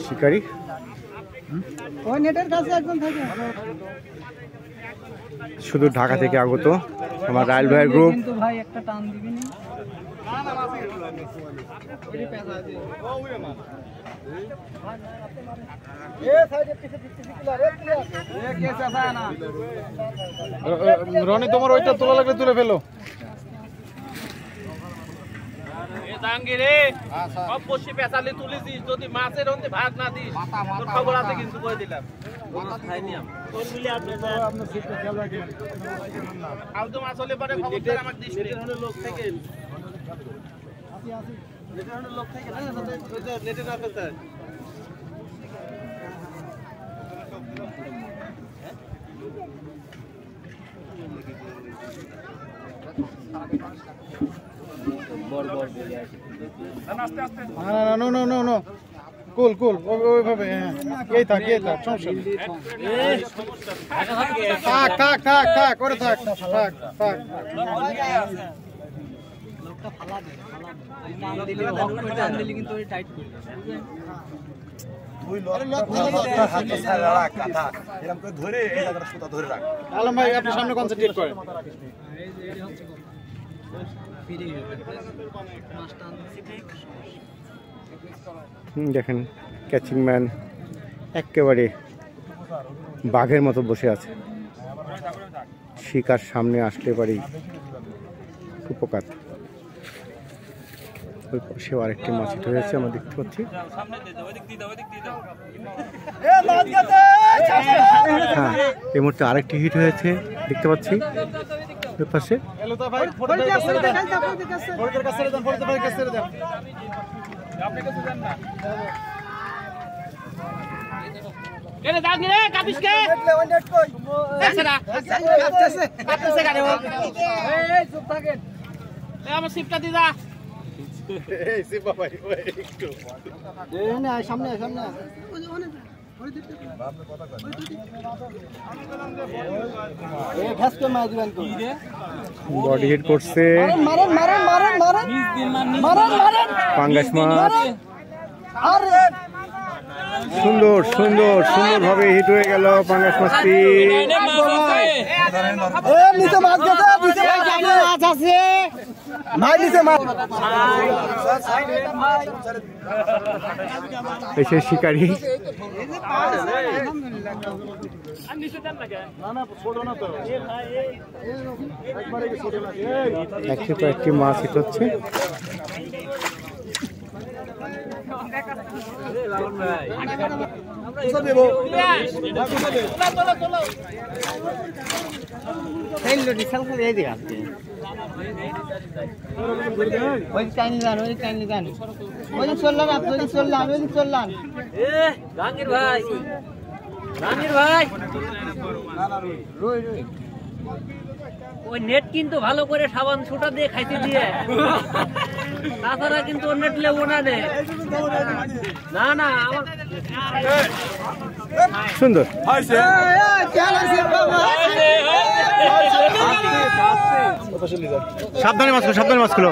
শিকারি ওই নেটের কাছে একজন থাকে, শুধু ঢাকা থেকে আগত আমার রাইল ভাইয়ের গ্রুপ। কিন্তু ভাই একটা টান দিবি না। রনি তোমার ওইটা তোলা লাগলে তুলে ফেলো। যদি মাছের ভাগ না দিস খবর আছে কিন্তু কই দিলাম মাছ হলে পরে আমার দিস লোক থেকে লোক থেকে নেটে না ফেলতে কুল কুল ওইভাবে, হ্যাঁ এই থাক সমস্যা নেই। থাক থাক থাক থাক করে থাক থাক থাক। আলম ভাই আপনি সামনে কনসেন্ট্রেট করেন। দেখেন ক্যাচিং ম্যান একেবারে বাঘের মতো বসে আছে, শিকার সামনে আসলে পারেই উপকার। ওই পাশেও আরেকটি মাছ হিট হয়েছে আমরা দেখতে পাচ্ছি। হ্যাঁ এই মুহূর্তে আরেকটি হিট হয়েছে দেখতে পাচ্ছি ওই পাশে। আমার সিপটা দিদা সামনে বডি হিট করছে পাঙ্গাস মাছ। সুন্দর সুন্দর সুন্দর ভাবে হিট হয়ে গেল পাঙ্গাস মাছটি। এসে শিকারি একটি মাছ হিট হচ্ছে। ওই নেট কিন্তু ভালো করে সাবান ছোটা দিয়ে খাইতে দিয়ে, তাছাড়া কিন্তু ওর নেট লেবো না রে। না না আমার সুন্দর সাবধানে মাছ খুলো।